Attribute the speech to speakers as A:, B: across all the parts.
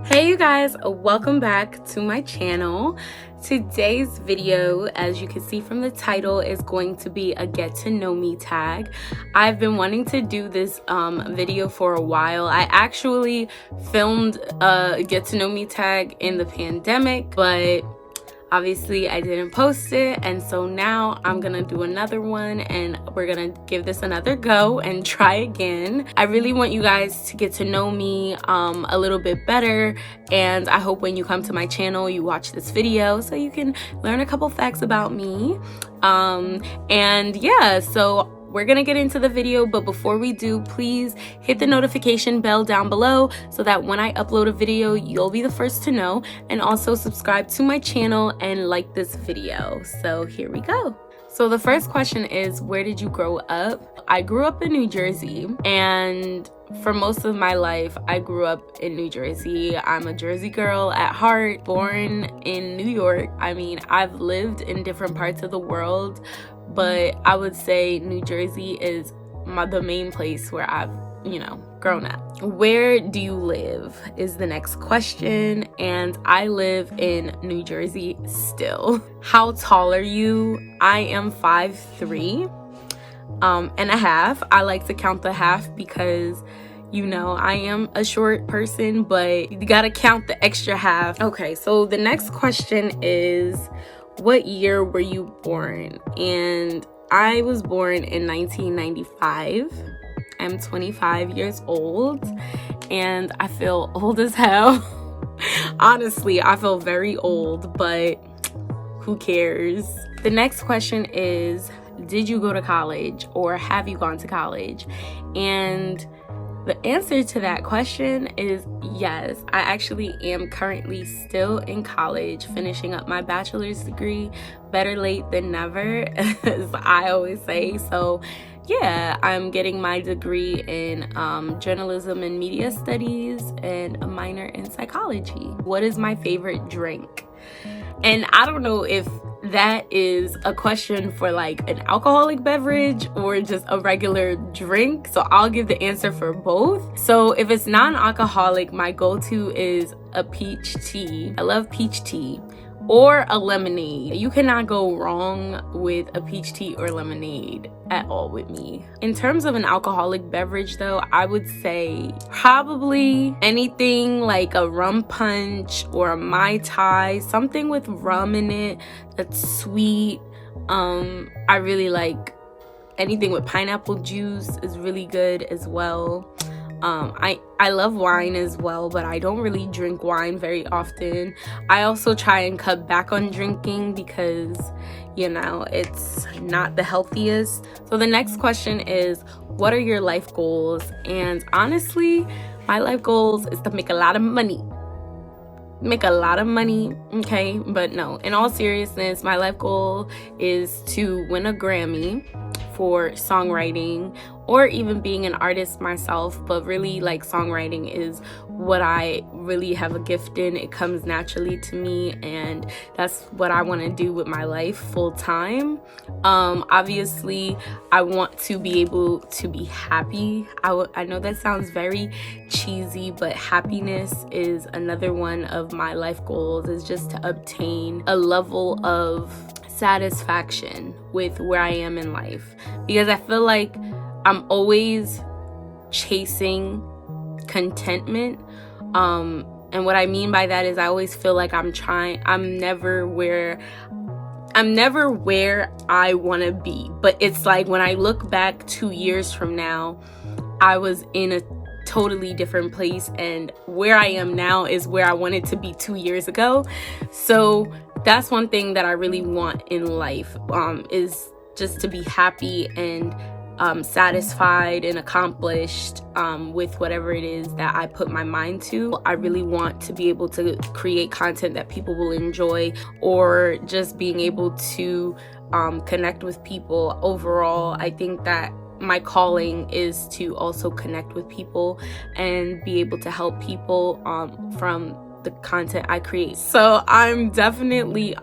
A: Hey you guys, welcome back to my channel. Today's video, as you can see from the title, is going to be a get to know me tag. I've been wanting to do this video for a while. I actually filmed a get to know me tag in the pandemic, but obviously I didn't post it, and so now I'm gonna do another one and we're gonna give this another go and try again. I really want you guys to get to know me a little bit better, and I hope when you come to my channel you watch this video so you can learn a couple facts about me. And yeah, so we're gonna get into the video, but before we do, please hit the notification bell down below so that when I upload a video, you'll be the first to know, and also subscribe to my channel and like this video. So here we go. So the first question is, where did you grow up? I grew up in New Jersey, and for most of my life, I grew up in New Jersey. I'm a Jersey girl at heart, born in New York. I mean, I've lived in different parts of the world, but I would say New Jersey is the main place where I've, grown up. Where do you live is the next question, and I live in New Jersey still. How tall are you? I am 5'3" and a half. I like to count the half because I am a short person, but you gotta count the extra half. Okay, so the next question is, what year were you born? And I was born in 1995. I'm 25 years old, and I feel old as hell. Honestly, I feel very old, but who cares? The next question is, did you go to college, or have you gone to college? And the answer to that question is yes. I actually am currently still in college, finishing up my bachelor's degree. Better late than never, as I always say. So yeah, I'm getting my degree in journalism and media studies and a minor in psychology. What is my favorite drink? And I don't know if that is a question for like an alcoholic beverage or just a regular drink, so I'll give the answer for both. So if it's non-alcoholic, my go-to is a peach tea. I love peach tea, or a lemonade. You cannot go wrong with a peach tea or lemonade at all with me. In terms of an alcoholic beverage though, I would say probably anything like a rum punch or a Mai Tai, something with rum in it that's sweet. I really like anything with pineapple juice is really good as well. I love wine as well, but I don't really drink wine very often. I also try and cut back on drinking because, it's not the healthiest. So the next question is, what are your life goals? And honestly, my life goals is to make a lot of money. Okay? But no, in all seriousness, my life goal is to win a Grammy for songwriting, or even being an artist myself, but really like songwriting is what I really have a gift in. It comes naturally to me, and that's what I want to do with my life full time. Obviously I want to be able to be happy. I know that sounds very cheesy, but happiness is another one of my life goals, is just to obtain a level of satisfaction with where I am in life, because I feel like I'm always chasing contentment, and what I mean by that is I always feel like I'm never where I want to be. But it's like when I look back 2 years from now, I was in a totally different place, and where I am now is where I wanted to be 2 years ago. So that's one thing that I really want in life, is just to be happy and satisfied and accomplished with whatever it is that I put my mind to. I really want to be able to create content that people will enjoy, or just being able to connect with people. Overall, I think that my calling is to also connect with people and be able to help people from the content I create. So I'm definitely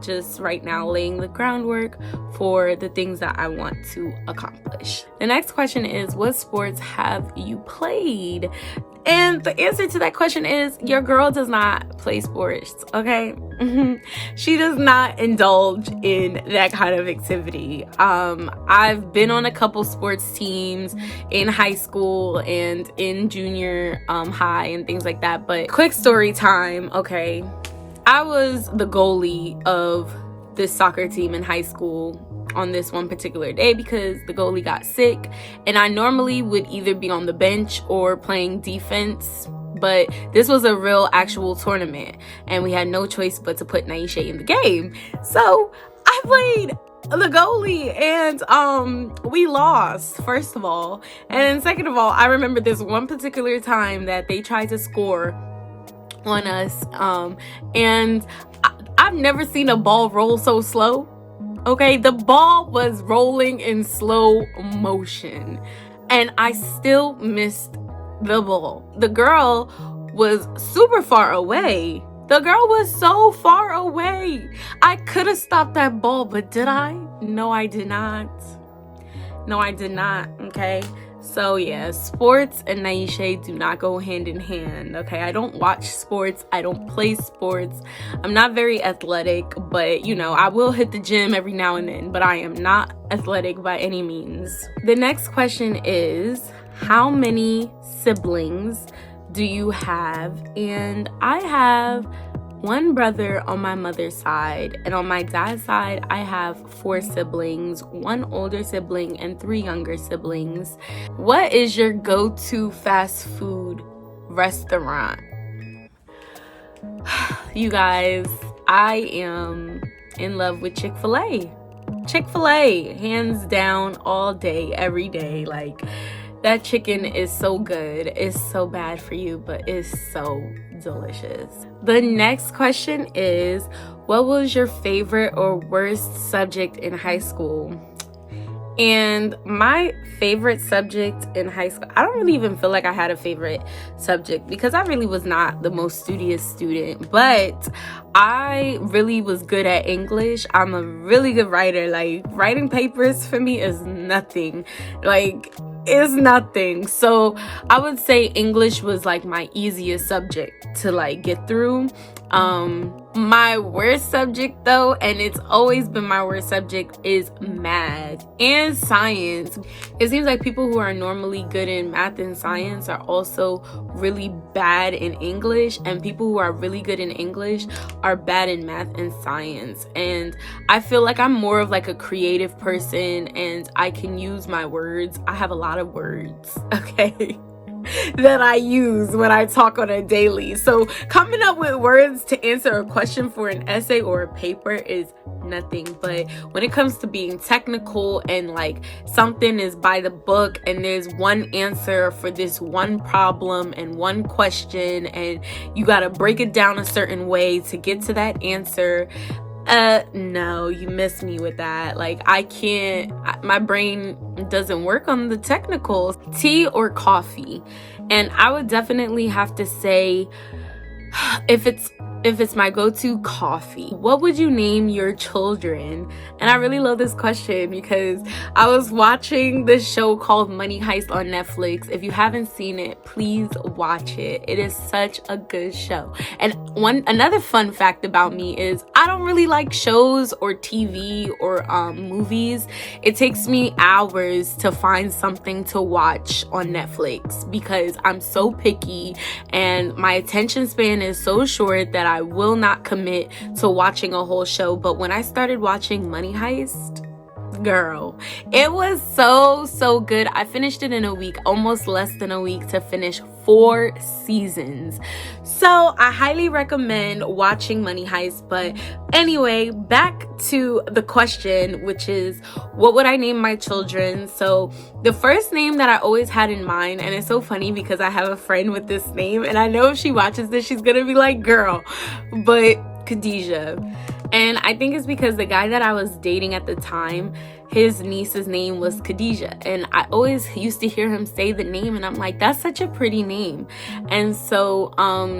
A: just right now laying the groundwork for the things that I want to accomplish. The next question is, what sports have you played? And the answer to that question is your girl does not play sports, okay? She does not indulge in that kind of activity. I've been on a couple sports teams in high school and in junior high and things like that. But quick story time, okay? I was the goalie of this soccer team in high school on this one particular day because the goalie got sick, and I normally would either be on the bench or playing defense, but this was a real actual tournament and we had no choice but to put NAISHE in the game. So I played the goalie and we lost, first of all, and then second of all, I remember this one particular time that they tried to score on us, and I've never seen a ball roll so slow. Okay, the ball was rolling in slow motion and I still missed the ball. The girl was super far away. The girl was so far away. I could have stopped that ball, but did I? No, I did not. No, I did not, okay? So yeah, sports and NAISHE do not go hand in hand, okay? I don't watch sports. I don't play sports. I'm not very athletic, but you know, I will hit the gym every now and then, but I am not athletic by any means. The next question is, how many siblings do you have? And I have one brother on my mother's side, and on my dad's side I have 4 siblings, 1 older sibling and 3 younger siblings. What is your go-to fast food restaurant? You guys, I am in love with Chick-fil-A. Chick-fil-A, hands down, all day, every day. Like, that chicken is so good. It's so bad for you, but it's so delicious. The next question is, what was your favorite or worst subject in high school? And my favorite subject in high school, I don't really even feel like I had a favorite subject because I really was not the most studious student, but I really was good at English. I'm a really good writer. Like, writing papers for me is nothing. Like, it's nothing. So I would say English was like my easiest subject to like get through. My worst subject though, and it's always been my worst subject, is math and science. It seems like people who are normally good in math and science are also really bad in English, and people who are really good in English are bad in math and science. And I feel like I'm more of like a creative person and I can use my words. I have a lot of words, okay? that I use when I talk on a daily. So coming up with words to answer a question for an essay or a paper is nothing. But when it comes to being technical and like something is by the book and there's one answer for this one problem and one question and you got to break it down a certain way to get to that answer, no, you miss me with that. Like, I can't, my brain doesn't work on the technicals. Tea or coffee? And I would definitely have to say, if it's my go-to, coffee. What would you name your children? And I really love this question because I was watching this show called Money Heist on Netflix. If you haven't seen it, please watch it. It is such a good show. And another fun fact about me is I don't really like shows or TV or movies. It takes me hours to find something to watch on Netflix because I'm so picky and my attention span is so short that I will not commit to watching a whole show. But when I started watching Money Heist, girl, it was so good. I finished it in a week, almost less than a week, to finish 4 seasons. So I highly recommend watching Money Heist. But anyway, back to the question, which is, what would I name my children? So the first name that I always had in mind, and it's so funny because I have a friend with this name, and I know if she watches this, she's gonna be like, girl, but Khadijah. And I think it's because the guy that I was dating at the time, his niece's name was Khadijah. And I always used to hear him say the name and I'm like, that's such a pretty name. And so,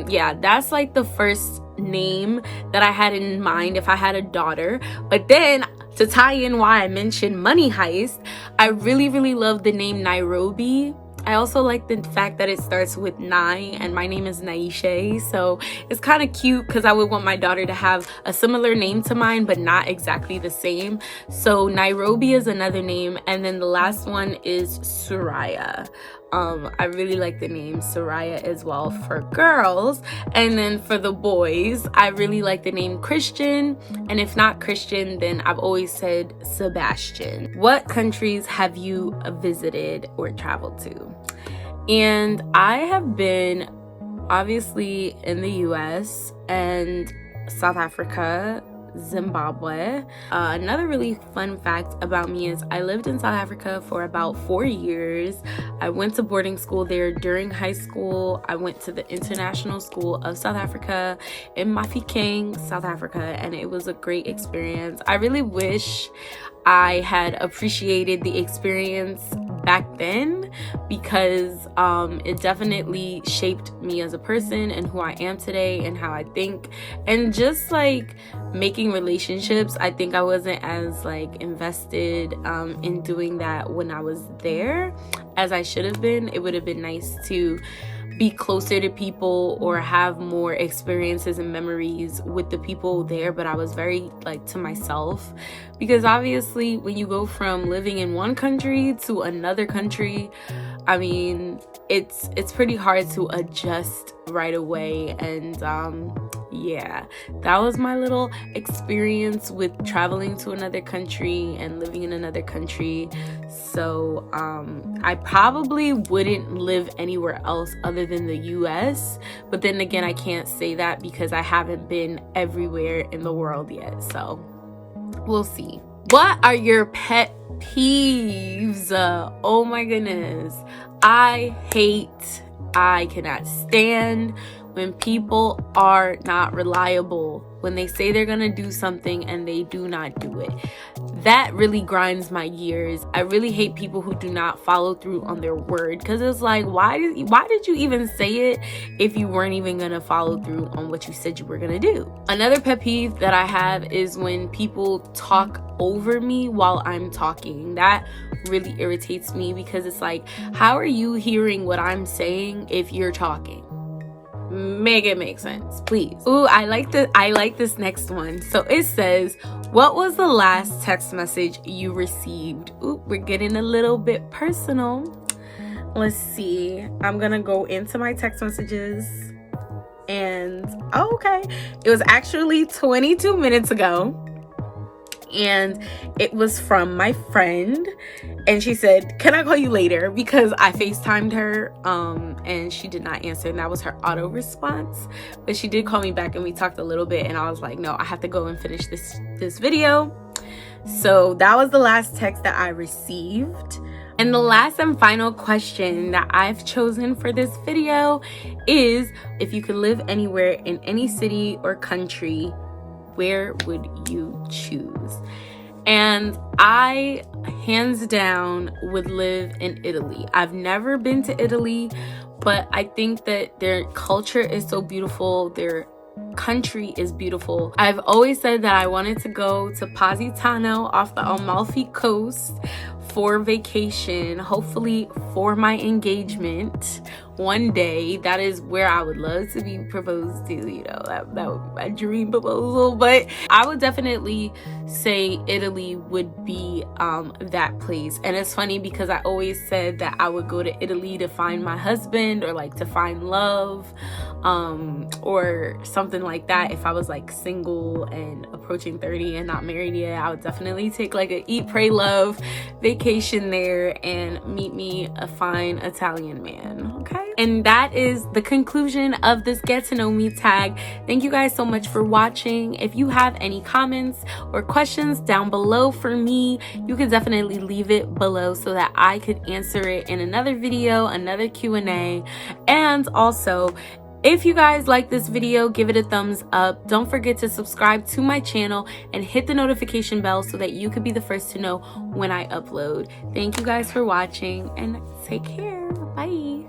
A: yeah, that's like the first name that I had in mind if I had a daughter. But then to tie in why I mentioned Money Heist, I really love the name Nairobi. I also like the fact that it starts with Nai, and my name is NAISHE, so it's kind of cute because I would want my daughter to have a similar name to mine but not exactly the same. So Nairobi is another name, and then the last one is Soraya. I really like the name Soraya as well for girls. And then for the boys, I really like the name Christian, and if not Christian, then I've always said Sebastian. What countries have you visited or traveled to? And I have been obviously in the US and South Africa, Zimbabwe. Another really fun fact about me is I lived in South Africa for about 4 years. I went to boarding school there during high school. I went to the International School of South Africa in Mafikeng, South Africa, and it was a great experience. I really wish I had appreciated the experience back then, because it definitely shaped me as a person and who I am today and how I think, and just like making relationships. I think I wasn't as like invested in doing that when I was there as I should have been. It would have been nice to be closer to people or have more experiences and memories with the people there, but I was very like to myself, because obviously when you go from living in one country to another country, I mean, it's pretty hard to adjust right away. And yeah, that was my little experience with traveling to another country and living in another country. So I probably wouldn't live anywhere else other than the US, but then again, I can't say that because I haven't been everywhere in the world yet, so we'll see. What are your pet peeves? Oh my goodness, I cannot stand when people are not reliable, when they say they're gonna do something and they do not do it. That really grinds my gears. I really hate people who do not follow through on their word, because it's like, why did you even say it if you weren't even gonna follow through on what you said you were gonna do? Another pet peeve that I have is when people talk over me while I'm talking. That really irritates me, because it's like, how are you hearing what I'm saying if you're talking? Make it make sense, please. Ooh, I like this next one. So it says, what was the last text message you received? Ooh, we're getting a little bit personal. Let's see. I'm gonna go into my text messages, and okay, it was actually 22 minutes ago, and it was from my friend, and she said, can I call you later? Because I FaceTimed her and she did not answer, and that was her auto response. But she did call me back and we talked a little bit, and I was like, no, I have to go and finish this video. So that was the last text that I received. And the last and final question that I've chosen for this video is, if you could live anywhere in any city or country, where would you choose? And I hands down would live in Italy. I've never been to Italy, but I think that their culture is so beautiful. Their country is beautiful. I've always said that I wanted to go to Positano off the Amalfi Coast for vacation, hopefully for my engagement one day. That is where I would love to be proposed to, you know, that would be my dream proposal. But I would definitely say Italy would be that place. And it's funny because I always said that I would go to Italy to find my husband, or like to find love, or something like that. If I was like single and approaching 30 and not married yet, I would definitely take like a eat, pray, love vacation there and meet me a fine Italian man. Okay, and that is the conclusion of this get to know me tag. Thank you guys so much for watching. If you have any comments or questions down below for me, you can definitely leave it below so that I could answer it in another video, another Q&A. And also, if you guys like this video, give it a thumbs up. Don't forget to subscribe to my channel and hit the notification bell so that you could be the first to know when I upload. Thank you guys for watching, and take care. Bye.